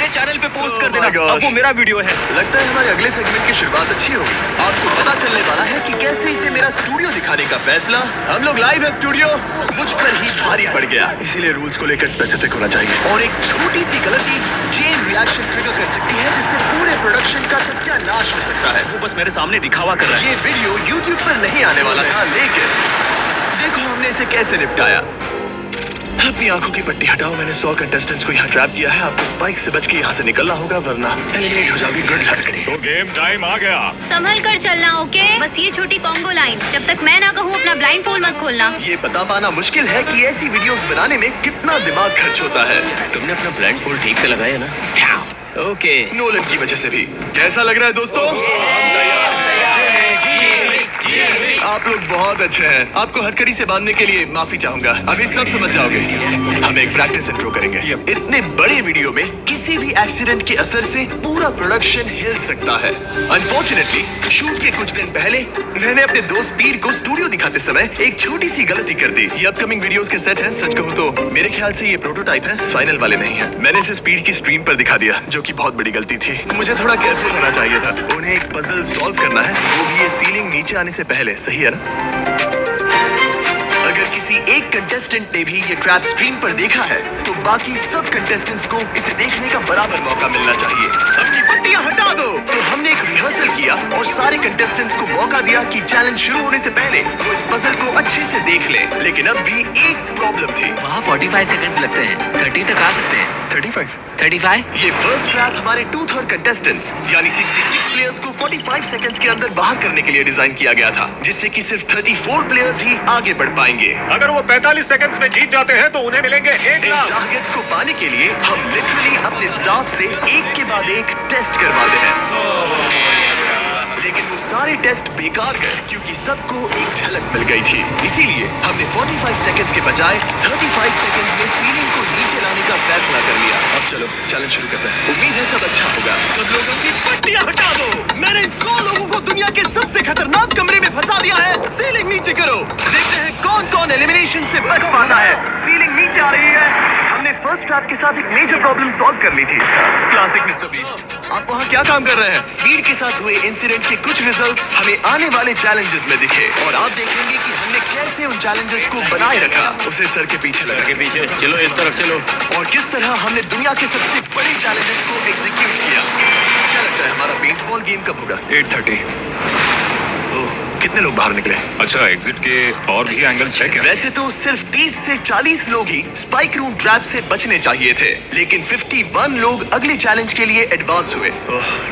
मेरे चैनल पे पोस्ट कर देना। अब वो मेरा वीडियो है। लगता है हमारे अगले सेगमेंट की शुरुआत अच्छी होगी। आपको पता चलने वाला है कि कैसे इसे मेरा स्टूडियो दिखाने का फैसला, हम लोग लाइव है स्टूडियो, मुझ पर ही भारी पड़ गया। इसीलिए रूल्स को लेकर स्पेसिफिक होना चाहिए और एक छोटी सी गलती चेन रिएक्शन ट्रिगर कर सकती है जिससे पूरे प्रोडक्शन का सत्यानाश हो सकता है। वो बस मेरे सामने दिखावा कर रहा है। ये वीडियो YouTube पर नहीं आने वाला था, लेकिन देखो हमने इसे कैसे निपटाया। अपनी आंखों की पट्टी हटाओ। मैंने 100 कंटेस्टेंट्स को यहाँ ट्रैप किया है। आपको स्पाइक से बच के यहाँ से निकलना होगा वरना एलिमिनेट हो जाओगी। Good luck. तो गेम टाइम आ गया। संभल कर चलना, ओके? बस ये छोटी कॉम्बो लाइन, जब तक मैं ना कहूँ अपना ब्लाइंड फोल्ड मत खोलना। ये बता पाना मुश्किल है कि ऐसी वीडियोस बनाने में कितना दिमाग खर्च होता है। तुमने अपना ब्लाइंड फोल्ड ठीक से लगाया ना? ओके। नोलन की वजह से भी। कैसा लग रहा है दोस्तों? आप लोग बहुत अच्छे हैं। आपको हथकड़ी से बांधने के लिए माफी चाहूंगा। अभी सब समझ जाओगे। हम एक प्रैक्टिस इंट्रो करेंगे। इतने बड़े वीडियो में किसी भी एक्सीडेंट के असर से पूरा प्रोडक्शन हिल सकता है। अनफॉर्चुनेटली शूट के कुछ दिन पहले मैंने अपने दोस्त स्पीड को स्टूडियो दिखाते समय एक छोटी सी गलती कर दी। ये अपकमिंग वीडियोस के सेट हैं। सच कहूं तो मेरे ख्याल से ये प्रोटोटाइप है, फाइनल वाले नहीं है। मैंने इसे स्पीड की स्ट्रीम पर दिखा दिया, जो कि बहुत बड़ी गलती थी। मुझे थोड़ा केयरफुल होना चाहिए था। उन्हें एक पजल सॉल्व करना है, वो भी ये सीलिंग नीचे आने से पहले। सही है ना? अगर किसी एक कंटेस्टेंट ने भी ये ट्रैप स्ट्रीम पर देखा है तो बाकी सब कंटेस्टेंट्स को इसे देखने का बराबर मौका मिलना चाहिए। अपनी पट्टियां हटा दो। तो हमने एक रिहर्सल किया और सारे कंटेस्टेंट्स को मौका दिया कि चैलेंज शुरू होने से पहले वो इस पजल को अच्छे से देख ले। लेकिन अब भी एक प्रॉब्लम थी। वहाँ 45 सेकंड्स लगते हैं। 30 तक आ सकते हैं। 35? ये फर्स्ट ट्रैप हमारे 2/3 कंटेस्टेंट्स यानी 66 प्लेयर्स को 45 सेकंड्स के अंदर बाहर करने के लिए डिजाइन किया गया था, जिससे कि सिर्फ 34 प्लेयर्स ही आगे बढ़ पाएंगे। अगर वो 45 सेकंड्स में जीत जाते हैं तो उन्हें मिलेंगे 1 लाख। टारगेट्स को पाने के लिए हम लिटरली अपने स्टाफ से एक के बाद एक टेस्ट करवाते हैं। लेकिन वो सारे टेस्ट बेकार गए क्योंकि सबको एक झलक मिल गई थी। इसीलिए हमने 45 सेकंड्स के बजाय 35 सेकंड्स में सीलिंग को नीचे लाने का फैसला कर लिया। अब चलो चैलेंज शुरू करते हैं। उम्मीद है सब अच्छा होगा। सब लोगों की पट्टियां हटा दो। मैंने इन 100 लोगों को दुनिया के सबसे खतरनाक कमरे में फंसा दिया है। सीलिंग नीचे करो। देखते हैं कौन कौन एलिमिनेशन से बच पाता है। सीलिंग नीचे आ रही है। हमने फर्स्ट ट्रैप के साथ एक मेजर प्रॉब्लम सॉल्व कर ली थी। Classic mister beast. आप वहाँ क्या काम कर रहे हैं? स्पीड के साथ हुए इंसिडेंट के कुछ रिजल्ट्स हमें आने वाले चैलेंजेस में दिखे और आप देखेंगे कि हमने कैसे उन चैलेंजेस को बनाए रखा। उसे सर के पीछे लगा के पीछे चलो, इस तरफ चलो। और किस तरह हमने दुनिया के सबसे बड़े चैलेंजेस को एग्जीक्यूट किया। क्या लगता है हमारा पेंटबॉल गेम कब होगा? 8:30। कितने लोग बाहर निकले? अच्छा, एग्जिट के और भी एंगल्स है क्या? वैसे तो सिर्फ 30 से 40 लोग ही स्पाइक रूम ट्रैप से बचने चाहिए थे, लेकिन 51 लोग अगले चैलेंज के लिए एडवांस हुए।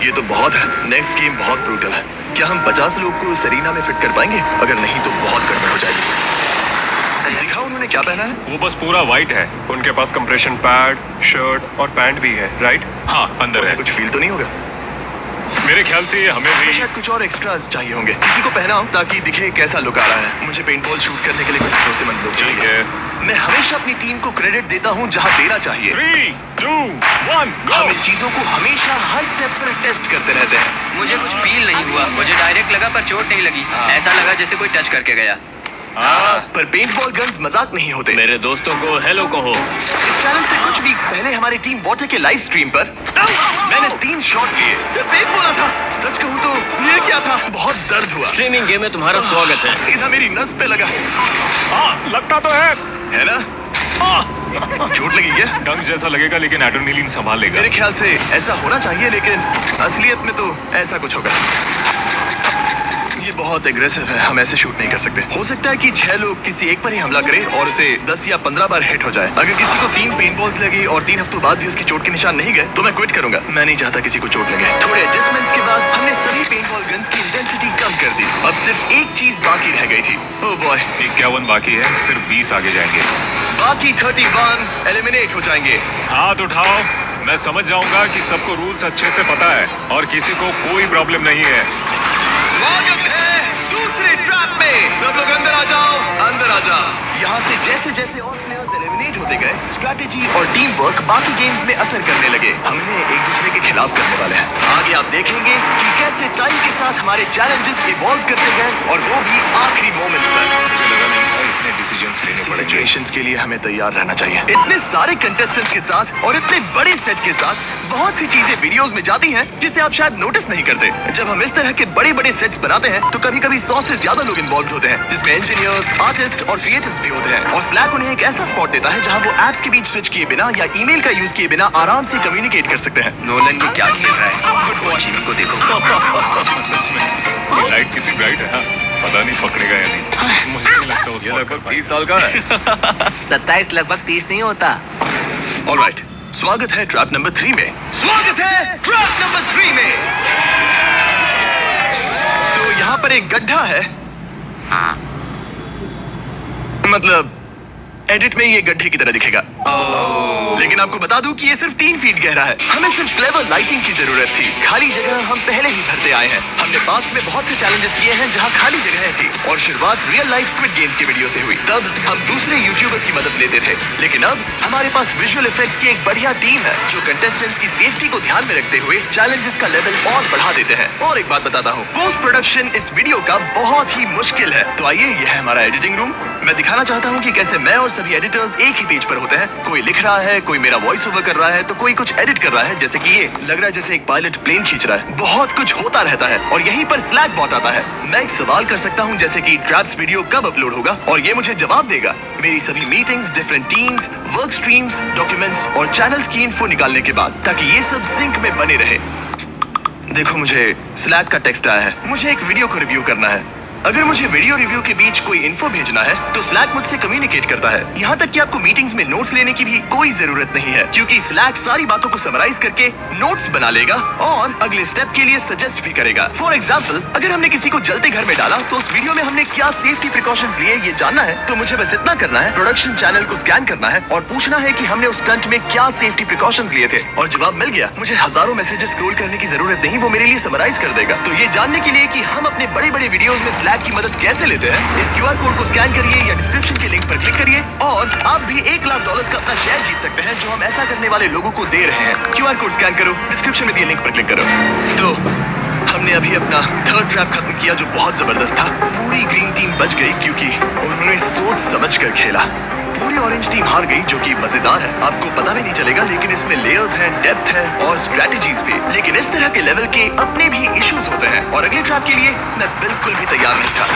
ये तो बहुत है। नेक्स्ट गेम बहुत ब्रूटल है। क्या हम 50 लोग को सरीना में फिट कर पाएंगे? अगर नहीं तो बहुत गड़बड़ हो जाएगी। दिखाओ उन्होंने क्या पहना है? वो बस पूरा व्हाइट है। उनके पास कंप्रेशन पैड, शर्ट और पैंट भी है, राइट? हाँ, अंदर है। कुछ फील तो नहीं होगा? मेरे ख्याल से हमें भी शायद कुछ और एक्स्ट्रास चाहिए होंगे। किसी को पहनाओ ताकि दिखे कैसा लुक आ रहा है। मुझे पेंटबॉल शूट करने के लिए कुछ भरोसेमंद लोग ठीक चाहिए। है। मैं हमेशा अपनी टीम को क्रेडिट देता हूँ जहाँ देना चाहिए। 3, 2, 1, go! हम इन चीजों को हमेशा हर स्टेप पर टेस्ट करते रहते हैं। मुझे कुछ फील नहीं हुआ। मुझे डायरेक्ट लगा पर चोट नहीं लगी। ऐसा लगा जैसे कोई टच करके गया। पर पेंटबॉल गन्स मजाक नहीं होते। मेरे दोस्तों को हेलो कहो। इस चैलेंज से कुछ वीक्स पहले हमारी टीम वाटर के लाइव स्ट्रीम पर मैंने 3 शॉट लिए, सिर्फ एक बोला था। सच कहूँ तो ये क्या था? बहुत दर्द हुआ। स्ट्रीमिंग गेम में तुम्हारा स्वागत है। सीधा मेरी नस पे लगा। लगता तो है ना? चोट लगी क्या? डंक जैसा लगेगा लेकिन एड्रेनलिन संभाल लेगा। मेरे ख्याल से ऐसा होना चाहिए, लेकिन असलियत में तो ऐसा कुछ होगा। ये बहुत एग्रेसिव है। हम ऐसे शूट नहीं कर सकते। हो सकता है कि 6 लोग किसी एक पर ही हमला करें और उसे 10 या 15 बार हिट हो जाए। अगर किसी को 3 पेंटबॉल्स लगी और 3 हफ्तों बाद भी उसकी चोट के निशान नहीं गए तो मैं क्विट करूंगा। मैं नहीं चाहता किसी को चोट लगे। थोड़े एडजस्टमेंट्स के बाद हमने सभी पेंटबॉल गन्स की इंटेंसिटी कम कर दी। अब सिर्फ एक चीज बाकी रह गई थी। ओह बॉय, 51 बाकी है। सिर्फ 20 आगे जाएंगे। बाकी 31 एलिमिनेट हो जाएंगे। हाथ उठाओ। मैं समझ जाऊंगा कि सबको रूल्स अच्छे से पता है और किसी को कोई प्रॉब्लम नहीं है। स्वागत है दूसरे ट्रैप में। सब लोग अंदर आ जाओ, अंदर आ जाओ। यहाँ से जैसे जैसे और प्लेयर्स एलिमिनेट होते गए, स्ट्रैटेजी और टीम वर्क बाकी गेम्स में असर करने लगे। हम इन्हें एक दूसरे के खिलाफ करने वाले हैं। आगे आप देखेंगे कि कैसे टाइम के साथ हमारे चैलेंजेस इवॉल्व करते गए और वो भी आखिरी मोमेंट पर। मुझे लगा नहीं था इतने डिसीजंस लेने पड़ेंगे। सिचुएशंस के लिए हमें तैयार रहना चाहिए। इतने सारे कंटेस्टेंट्स के साथ और इतने बड़े सेट के साथ बहुत सी चीजें वीडियोस में जाती हैं जिसे आप शायद नोटिस नहीं करते। जब हम इस तरह के बड़े बड़े सेट्स बनाते हैं तो कभी कभी 100 से ज्यादा लोग इन्वॉल्व होते हैं, जिसमें इंजीनियर्स, आर्टिस्ट और क्रिएटिव्स भी होते हैं। और स्लैक उन्हें एक ऐसा स्पॉट देता है जहां वो एप्स के बीच स्विच किए बिना या ईमेल का यूज किए बिना आराम से कम्युनिकेट कर सकते हैं। नोलन ये क्या खेल रहा है? गुड वॉचिंग को देखो। सच में ये लाइट कितनी ब्राइट है। हाँ, पता नहीं पकड़ेगा या नहीं। मुझे नहीं लगता उस लगभग 30 साल का है। 27 लगभग 30 नहीं होता। ऑलराइट, स्वागत है ट्रैप नंबर 3 में। स्वागत है ट्रैप नंबर 3 में। तो यहाँ पर एक गड्ढा है, मतलब एडिट में ये गड्ढे की तरह दिखेगा। लेकिन आपको बता दूं कि ये सिर्फ 3 फीट गहरा है। हमें सिर्फ क्लेवर लाइटिंग की जरूरत थी। खाली जगह हम पहले भी भरते आए हैं। हमने पास्ट में बहुत से चैलेंजेस किए हैं जहां खाली जगह थी, और शुरुआत रियल लाइफ स्क्विड गेम्स की वीडियो से हुई। तब हम दूसरे यूट्यूबर्स की मदद लेते थे, लेकिन अब हमारे पास विजुअल इफेक्ट्स की एक बढ़िया टीम है जो कंटेस्टेंट्स की सेफ्टी को ध्यान में रखते हुए चैलेंजेस का लेवल और बढ़ा देते हैं। और एक बात बताता हूँ, पोस्ट प्रोडक्शन इस वीडियो का बहुत ही मुश्किल है। तो आइए, यह है हमारा एडिटिंग रूम। मैं दिखाना चाहता हूँ कि कैसे मैं और सभी एडिटर्स एक ही पेज पर होते हैं। कोई लिख रहा है, कोई मेरा वॉइस ओवर कर रहा है, तो कोई कुछ एडिट कर रहा है, जैसे कि ये लग रहा है जैसे एक पायलट प्लेन खींच रहा है। बहुत कुछ होता रहता है और यहीं पर स्लैक बॉट आता है। मैं एक सवाल कर सकता हूँ, जैसे कि ट्रैप्स वीडियो कब अपलोड होगा, और ये मुझे जवाब देगा। मेरी सभी meetings, different teams, work streams, documents और चैनल्स की इन्फो निकालने के बाद, ताकि ये सब सिंक में बने रहे। देखो, मुझे स्लैक का टेक्स्ट आया है। मुझे एक वीडियो को रिव्यू करना है। अगर मुझे वीडियो रिव्यू के बीच कोई इन्फो भेजना है तो स्लैक मुझसे कम्युनिकेट करता है। यहाँ तक कि आपको मीटिंग्स में नोट्स लेने की भी कोई जरूरत नहीं है, क्योंकि स्लैक सारी बातों को समराइज करके नोट्स बना लेगा और अगले स्टेप के लिए सजेस्ट भी करेगा। फॉर एग्जाम्पल, अगर हमने किसी को जलते घर में डाला तो उस वीडियो में हमने क्या सेफ्टी प्रिकॉशंस लिए ये जानना है, तो मुझे बस इतना करना है, प्रोडक्शन चैनल को स्कैन करना है और पूछना है कि हमने उस स्टंट में क्या सेफ्टी प्रिकॉशंस लिए थे, और जवाब मिल गया। मुझे हजारों मैसेजेस स्क्रॉल करने की जरूरत नहीं, वो मेरे लिए समराइज कर देगा। तो ये जानने के लिए कि हम अपने बड़े बड़े वीडियोस में स्लैक की मदद कैसे लेते हैं, इस QR कोड को स्कैन करिए या डिस्क्रिप्शन के लिंक पर क्लिक करिए और आप भी $1 लाख का अपना शेयर जीत सकते हैं, जो हम ऐसा करने वाले लोगों को दे रहे हैं। QR कोड स्कैन करो, डिस्क्रिप्शन में दिए लिंक पर क्लिक करो। तो हमने अभी अपना थर्ड ट्रैप खत्म किया, जो बहुत जबरदस्त था। पूरी ग्रीन टीम बच गई क्योंकि उन्होंने सोच समझ कर खेला। पूरी ऑरेंज टीम हार गई, जो कि मजेदार है। आपको पता भी नहीं चलेगा, लेकिन इसमें लेयर्स हैं, डेप्थ है और स्ट्रेटजीज भी। लेकिन इस तरह के लेवल के अपने भी इश्यूज होते हैं, और अगले ट्रैप के लिए मैं बिल्कुल भी तैयार नहीं था।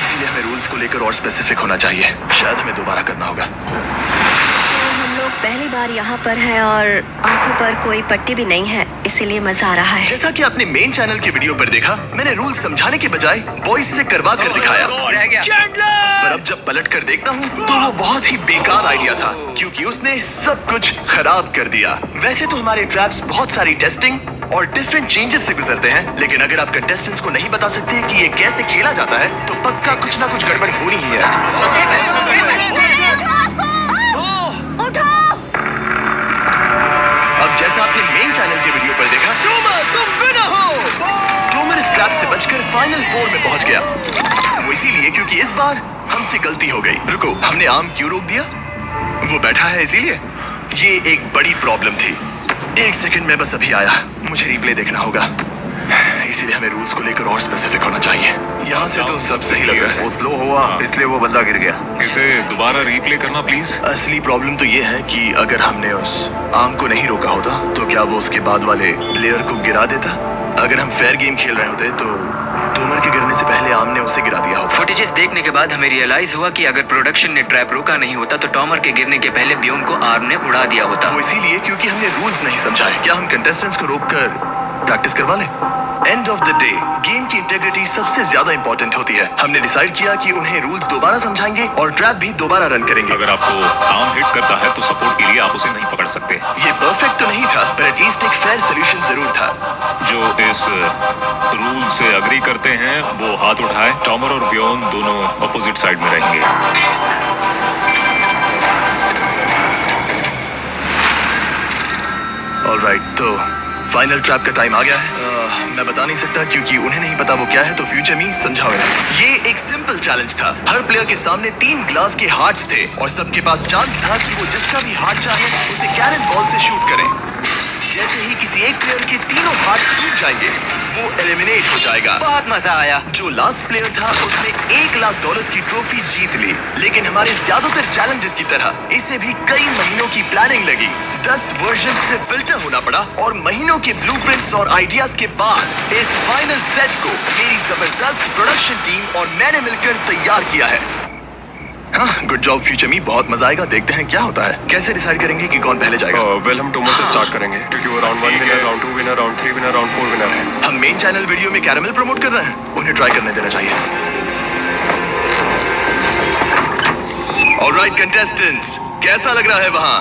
इसीलिए हमें रूल्स को लेकर और स्पेसिफिक होना चाहिए। शायद हमें दोबारा करना होगा। हम लोग पहली बार यहाँ पर हैं और आंखों पर कोई पट्टी भी नहीं है, इसीलिए मजा आ रहा है। जैसा कि आपने मेन चैनल के वीडियो पर देखा, मैंने रूल समझाने के बजाय वॉइस से करवा कर दिखाया। रह गया। पर अब जब पलट कर देखता हूँ तो वो बहुत ही बेकार आइडिया था, क्योंकि उसने सब कुछ खराब कर दिया। वैसे तो हमारे ट्रैप्स बहुत सारी टेस्टिंग और डिफरेंट चेंजेस से गुजरते हैं, लेकिन अगर आप कंटेस्टेंट्स को नहीं बता सकते कि ये कैसे खेला जाता है, तो पक्का कुछ ना कुछ गड़बड़ होनी ही है। अब जैसा आपने मेन चैनल के वीडियो पर देखा, टोमर तुम विनर हो। टोमर इस ट्रैप से बचकर फाइनल 4 में पहुंच गया। वो इसीलिए क्योंकि इस बार हमसे गलती हो गई। रुको, हमने आर्म क्यों रोक दिया? वो बैठा है इसीलिए। ये एक बड़ी प्रॉब्लम थी। 1 सेकंड में बस अभी आया, मुझे रिप्ले देखना होगा। इसीलिए हमें रूल्स को लेकर और स्पेसिफिक होना चाहिए। यहाँ से तो सब सही लग रहा है। वो स्लो हुआ, इसलिए वो बंदा गिर गया। इसे दोबारा रीप्ले करना प्लीज। असली प्रॉब्लम तो ये है कि अगर हमने उस आर्म को नहीं रोका होता तो क्या वो उसके बाद वाले प्लेयर को गिरा देता? अगर हम फेयर गेम खेल रहे होते तो टोमर के गिरने से पहले आर्म ने उसे गिरा दिया होता। फुटेजेस देखने के बाद हमें रियलाइज हुआ कि अगर प्रोडक्शन ने ट्रैप रोका नहीं होता तो टॉमर के गिरने के पहले ब्योन को आर्म ने उड़ा दिया होता। वो इसीलिए क्योंकि हमने रूल्स नहीं समझाए। क्या हम कंटेस्टेंट्स को रोककर प्रैक्टिस करवा लें? End of the day game की इंटेग्रिटी सबसे ज्यादा इंपॉर्टेंट होती है। हमने डिसाइड किया कि उन्हें रूल्स दोबारा समझाएंगे और ट्रैप भी दोबारा रन करेंगे। अगर आपको आर्म हिट करता है तो सपोर्ट के लिए आप उसे नहीं पकड़ सकते। ये परफेक्ट तो नहीं था, पर एटलीस्ट एक फेयर सोल्यूशन जरूर था। जो इस रूल से अग्री करते हैं वो हाथ उठाए। टॉमर और ब्योन दोनों अपोजिट साइड में रहेंगे। ऑलराइट, तो फाइनल ट्रैप का टाइम आ गया है। मैं बता नहीं सकता क्योंकि उन्हें नहीं पता वो क्या है, तो फ्यूचर में समझाओ इन्हें। ये एक सिंपल चैलेंज था। हर प्लेयर के सामने 3 ग्लास के हार्ट्स थे और सबके पास चांस था कि वो जिसका भी हार्ट चाहे उसे कैरन बॉल से शूट करें। जैसे ही किसी एक प्लेयर के तीनों हाथ टूट जाएंगे वो एलिमिनेट हो जाएगा। बहुत मजा आया। जो लास्ट प्लेयर था उसने $1 लाख की ट्रॉफी जीत ली, लेकिन हमारे ज्यादातर चैलेंजेस की तरह इसे भी कई महीनों की प्लानिंग लगी। 10 वर्जन से फिल्टर होना पड़ा और महीनों के ब्लूप्रिंट्स और आइडियाज के बाद इस फाइनल सेट को मेरी जबरदस्त प्रोडक्शन टीम और मैंने मिलकर तैयार किया है। हाँ, गुड जॉब फ्यूचर मी, बहुत मजा आएगा। देखते हैं क्या होता है। कैसे डिसाइड करेंगे कि कौन पहले जाएगा? वेल हम टोमो से स्टार्ट करेंगे क्योंकि वो round 1 winner, round 2 winner, round 3 winner, round 4 winner है। हम मेन चैनल वीडियो में कैरामल प्रमोट कर रहे हैं, उन्हें ट्राई करने देना चाहिए। ऑलराइट कंटेस्टेंट्स, कैसा लग रहा है वहाँ?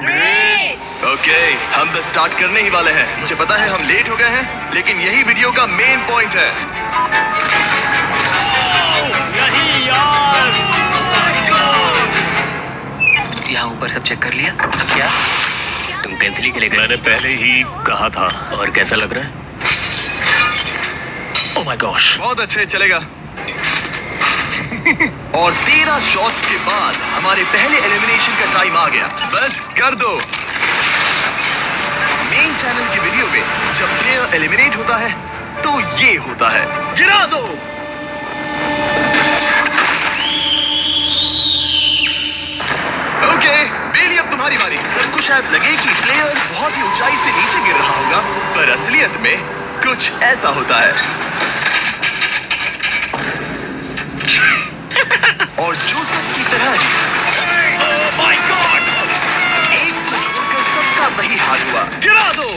ग्रेट। ओके, हम बस स्टार्ट करने ही वाले हैं। मुझे पता है हम लेट हो गए हैं, लेकिन यही वीडियो का मेन पॉइंट है। यहाँ ऊपर सब चेक कर लिया? क्या तुम कैंसिल के लिए गए? मैंने पहले ही कहा था। और कैसा लग रहा है? Oh my gosh. बहुत अच्छे, चलेगा। और 13 शॉट्स के बाद हमारे पहले एलिमिनेशन का टाइम आ गया। बस कर दो। मेन चैनल की वीडियो में जब प्लेयर एलिमिनेट होता है तो ये होता है, गिरा दो। ओके, बेली अब तुम्हारी बारी। सबको शायद लगे कि प्लेयर बहुत ही ऊंचाई से नीचे गिर रहा होगा, पर असलियत में कुछ ऐसा होता है। और जोसेफ की तरह ही एक को छोड़कर सबका वही हाल हुआ, गिरा दो।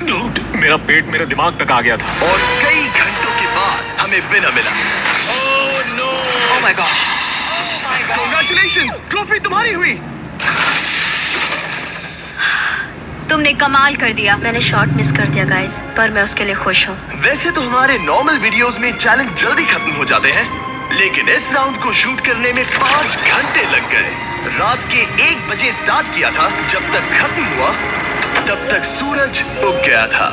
डूड, मेरा पेट मेरे दिमाग तक आ गया था। और कई घंटों के बाद हमें विनर मिला। Oh my God. Congratulations, trophy तुम्हारी हुई। तुमने कमाल कर दिया। मैंने शॉट मिस कर दिया गाइस, पर मैं उसके लिए खुश हूँ। वैसे तो हमारे नॉर्मल वीडियोस में चैलेंज जल्दी खत्म हो जाते हैं, लेकिन इस राउंड को शूट करने में 5 घंटे लग गए। रात के 1 बजे स्टार्ट किया था, जब तक खत्म हुआ तब तक सूरज उग गया था।